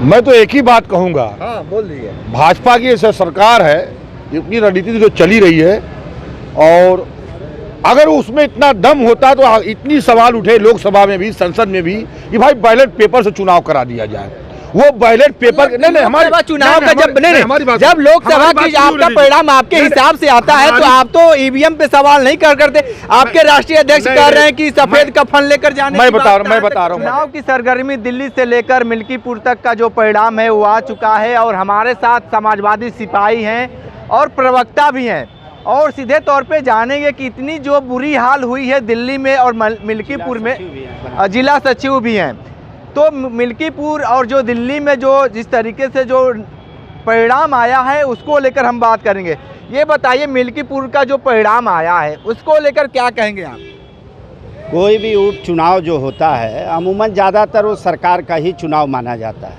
मैं तो एक ही बात कहूंगा। हाँ बोल दीजिए। भाजपा की ऐसा सरकार है, इतनी रणनीति जो चली रही है, और अगर उसमें इतना दम होता तो इतनी सवाल उठे लोकसभा में भी, संसद में भी, कि भाई बैलेट पेपर से चुनाव करा दिया जाए। वो बैलेट पेपर नहीं हमारे चुनाव का जब लोकसभा की आपका परिणाम आपके हिसाब से आता है तो आप तो ईवीएम पे सवाल नहीं करते। आपके राष्ट्रीय अध्यक्ष कह रहे हैं कि सफेद कफन लेकर जाने। मैं बता रहा हूँ चुनाव की सरगर्मी दिल्ली से लेकर मिल्कीपुर तक का जो परिणाम है वो आ चुका है, और हमारे साथ समाजवादी सिपाही हैं और प्रवक्ता भी हैं, और सीधे तौर पे जानेंगे कि इतनी जो बुरी हाल हुई है दिल्ली में और मिल्कीपुर में, जिला सचिव भी हैं, तो मिल्कीपुर और जो दिल्ली में जो जिस तरीके से जो परिणाम आया है उसको लेकर हम बात करेंगे। ये बताइए मिल्कीपुर का जो परिणाम आया है उसको लेकर क्या कहेंगे आप? कोई भी उपचुनाव जो होता है अमूमन ज़्यादातर वो सरकार का ही चुनाव माना जाता है,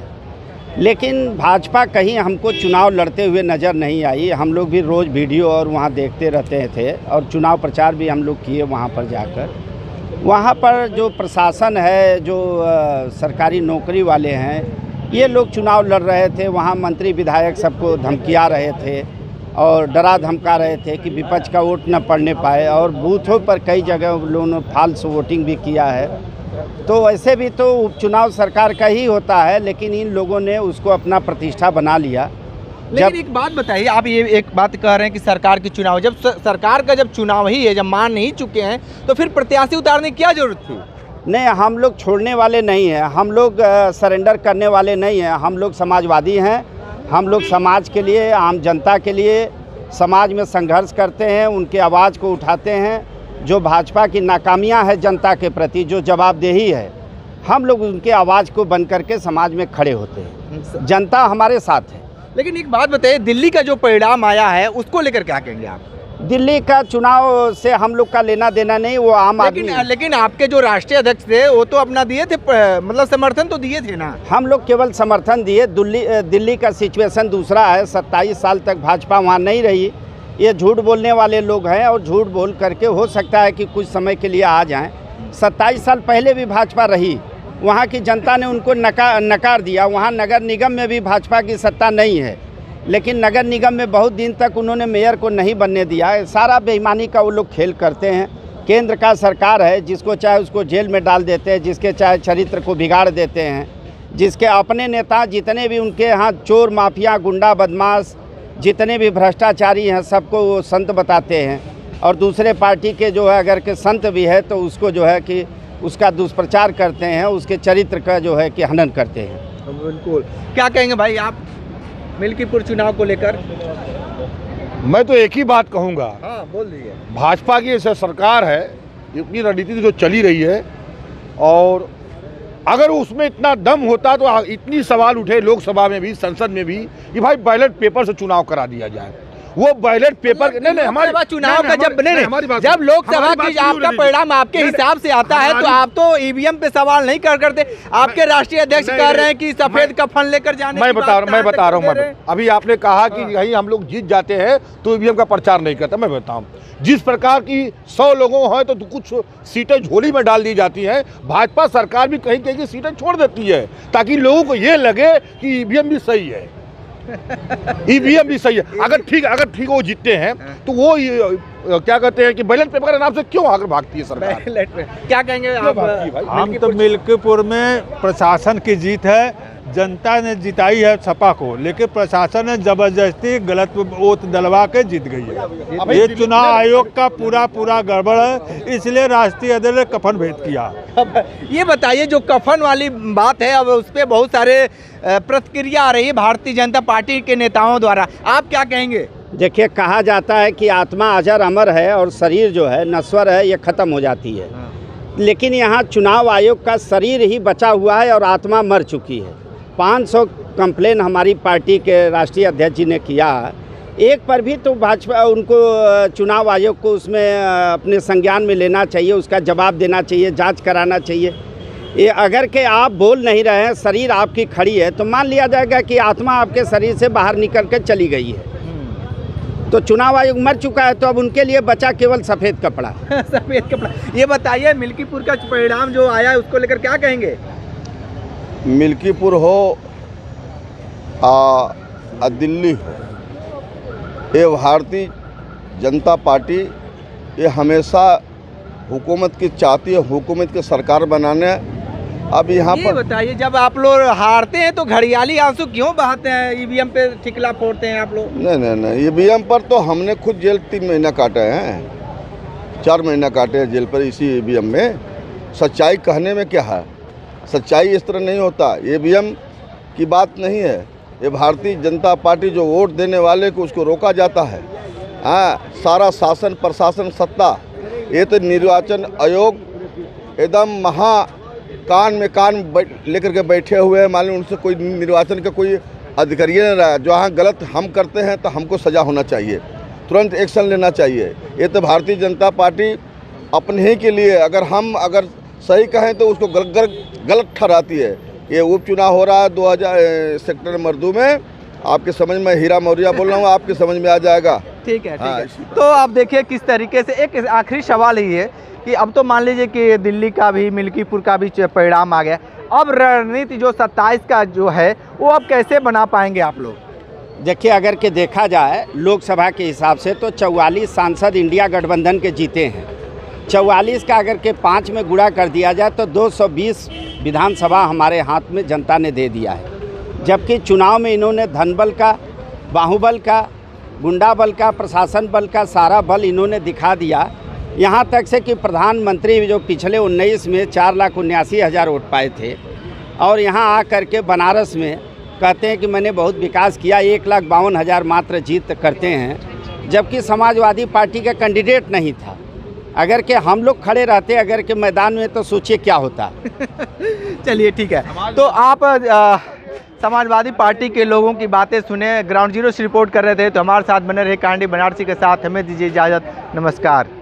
लेकिन भाजपा कहीं हमको चुनाव लड़ते हुए नज़र नहीं आई। हम लोग भी रोज़ वीडियो और वहाँ देखते रहते थे, और चुनाव प्रचार भी हम लोग किए वहाँ पर जाकर। वहाँ पर जो प्रशासन है, जो सरकारी नौकरी वाले हैं, ये लोग चुनाव लड़ रहे थे। वहाँ मंत्री विधायक सबको धमकिया रहे थे और डरा धमका रहे थे कि विपक्ष का वोट न पड़ने पाए, और बूथों पर कई जगह लोगों ने फाल्स वोटिंग भी किया है। तो वैसे भी तो उपचुनाव सरकार का ही होता है, लेकिन इन लोगों ने उसको अपना प्रतिष्ठा बना लिया। लेकिन एक बात बताइए, आप ये एक बात कह रहे हैं कि सरकार की चुनाव, जब सरकार का जब चुनाव ही है, जब मान नहीं चुके हैं, तो फिर प्रत्याशी उतारने की क्या जरूरत थी? नहीं, हम लोग छोड़ने वाले नहीं हैं, हम लोग सरेंडर करने वाले नहीं हैं। हम लोग समाजवादी हैं, हम लोग समाज के लिए, आम जनता के लिए समाज में संघर्ष करते हैं, उनके आवाज़ को उठाते हैं। जो भाजपा की नाकामियां है जनता के प्रति, जो जवाबदेही है, हम लोग उनके आवाज़ को बंद करके समाज में खड़े होते हैं। जनता हमारे साथ है। लेकिन एक बात बताइए, दिल्ली का जो परिणाम आया है उसको लेकर क्या कहेंगे आप? दिल्ली का चुनाव से हम लोग का लेना देना नहीं, वो आम आदमी। लेकिन आपके जो राष्ट्रीय अध्यक्ष थे वो तो अपना दिए थे, मतलब समर्थन तो दिए थे ना? हम लोग केवल समर्थन दिए। दिल्ली का सिचुएशन दूसरा है। 27 साल तक भाजपा वहाँ नहीं रही। ये झूठ बोलने वाले लोग हैं, और झूठ बोल करके हो सकता है कि कुछ समय के लिए आ जाएं। 27 साल पहले भी भाजपा रही, वहाँ की जनता ने उनको नकार दिया। वहाँ नगर निगम में भी भाजपा की सत्ता नहीं है, लेकिन नगर निगम में बहुत दिन तक उन्होंने मेयर को नहीं बनने दिया। सारा बेईमानी का वो लोग खेल करते हैं। केंद्र का सरकार है, जिसको चाहे उसको जेल में डाल देते हैं, जिसके चाहे चरित्र को बिगाड़ देते हैं। जिसके अपने नेता जितने भी उनके यहाँ चोर, माफिया, गुंडा, बदमाश, जितने भी भ्रष्टाचारी हैं, सबको वो संत बताते हैं। और दूसरे पार्टी के जो है अगर के संत भी है तो उसको जो है कि उसका दुष्प्रचार करते हैं, उसके चरित्र का जो है कि हनन करते हैं। बिल्कुल। क्या कहेंगे भाई आप मिल्कीपुर चुनाव को लेकर? मैं तो एक ही बात कहूंगा। हाँ बोल दीजिए। भाजपा की ऐसा सरकार है, इतनी रणनीति जो चली रही है, और अगर उसमें इतना दम होता तो इतनी सवाल उठे लोकसभा में भी, संसद में भी, कि भाई बैलेट पेपर से चुनाव करा दिया जाए। वो बैलेट पेपर नहीं हमारे चुनाव का जब लोकसभा की आपका परिणाम आपके हिसाब से आता है तो आप तो ईवीएम पे सवाल नहीं करते। आपके राष्ट्रीय अध्यक्ष कह रहे हैं कि सफेद कफन लेकर जाने। मैं बता रहा हूँ। अभी आपने कहा कि कहीं हम लोग जीत जाते हैं तो ईवीएम का प्रचार नहीं करता। मैं बताऊँ, जिस प्रकार की 100 लोगों हैं तो कुछ सीटें झोली में डाल दी जाती हैं। भाजपा सरकार भी कहीं कहीं की सीटें छोड़ देती है, ताकि लोगों को ये लगे कि ईवीएम भी सही है। ईवीएम भी सही है। अगर ठीक वो जीतते हैं तो वो क्या कहते हैं कि बैलेट पेपर के नाम से क्यों आगे भागती है सरकार? क्या कहेंगे आप? हम तो मिल्कीपुर में प्रशासन की जीत है। जनता ने जिताई है सपा को, लेकिन प्रशासन ने जबरदस्ती गलत वोट डलवा के जीत गई है। ये चुनाव आयोग का पूरा गड़बड़ है, इसलिए राष्ट्रीय अध्यक्ष ने कफन भेद किया। ये बताइए, जो कफन वाली बात है, अब उस पर बहुत सारे प्रतिक्रिया आ रही है भारतीय जनता पार्टी के नेताओं द्वारा, आप क्या कहेंगे? देखिए, कहा जाता है कि आत्मा अजर अमर है और शरीर जो है नश्वर है, ये ख़त्म हो जाती है। लेकिन यहाँ चुनाव आयोग का शरीर ही बचा हुआ है और आत्मा मर चुकी है। 500 कंप्लेन हमारी पार्टी के राष्ट्रीय अध्यक्ष जी ने किया, एक पर भी तो भाजपा उनको चुनाव आयोग को उसमें अपने संज्ञान में लेना चाहिए, उसका जवाब देना चाहिए, जांच कराना चाहिए। ये अगर के आप बोल नहीं रहे हैं, शरीर आपकी खड़ी है, तो मान लिया जाएगा कि आत्मा आपके शरीर से बाहर निकल कर चली गई है। तो चुनाव आयोग मर चुका है, तो अब उनके लिए बचा केवल सफ़ेद कपड़ा। सफ़ेद कपड़ा। ये बताइए, मिल्कीपुर का परिणाम जो आया है उसको लेकर क्या कहेंगे? मिल्कीपुर हो दिल्ली हो, ये भारतीय जनता पार्टी ये हमेशा हुकूमत की चाहती है, हुकूमत की सरकार बनाने। अब यहाँ ये पर बताइए, जब आप लोग हारते हैं तो घड़ियाली आंसू क्यों बहाते हैं? ईवीएम पे ठिकला फोड़ते हैं आप लोग? नहीं, ईवीएम पर तो हमने खुद जेल 3 महीना काटे हैं, 4 महीना काटे हैं जेल पर इसी ईवीएम में। सच्चाई कहने में क्या है, सच्चाई इस तरह नहीं होता। ईवीएम की बात नहीं है, ये भारतीय जनता पार्टी जो वोट देने वाले को उसको रोका जाता है। हाँ, सारा शासन प्रशासन सत्ता ये तो निर्वाचन आयोग एकदम कान में कान लेकर के बैठे हुए हैं। मालूम उनसे कोई निर्वाचन का कोई अधिकारी नहीं रहा। जहाँ गलत हम करते हैं तो हमको सज़ा होना चाहिए, तुरंत एक्शन लेना चाहिए। ये तो भारतीय जनता पार्टी अपने ही के लिए अगर सही कहें तो उसको गलत ठहराती है। ये उपचुनाव हो रहा है 2000 सेक्टर नंबर 2 में, आपके समझ में, हीरा मौर्या बोल रहा हूँ, आपके समझ में आ जाएगा। ठीक है। तो आप देखिए किस तरीके से, एक आखिरी सवाल ही है कि अब तो मान लीजिए कि दिल्ली का भी, मिल्कीपुर का भी परिणाम आ गया, अब रणनीति जो 27 का जो है वो अब कैसे बना पाएंगे आप लोग? देखिए, अगर के देखा जाए लोकसभा के हिसाब से तो 44 सांसद इंडिया गठबंधन के जीते हैं। 44 का अगर के 5 में गुणा कर दिया जाए तो 220 विधानसभा हमारे हाथ में जनता ने दे दिया है। जबकि चुनाव में इन्होंने धनबल का, बाहुबल का, गुंडा बल का, प्रशासन बल का सारा बल इन्होंने दिखा दिया। यहाँ तक से कि प्रधानमंत्री जो पिछले 19 में 4,79,000 वोट पाए थे और यहाँ आ करके बनारस में कहते हैं कि मैंने बहुत विकास किया, 1,52,000 मात्र जीत करते हैं। जबकि समाजवादी पार्टी का कैंडिडेट नहीं था। अगर के हम लोग खड़े रहते अगर के मैदान में तो सोचिए क्या होता। चलिए ठीक है, तो आप समाजवादी पार्टी के लोगों की बातें सुने, ग्राउंड जीरो से रिपोर्ट कर रहे थे, तो हमारे साथ बने रहे कांडी बनारसी के साथ। हमें दीजिए इजाज़त, नमस्कार।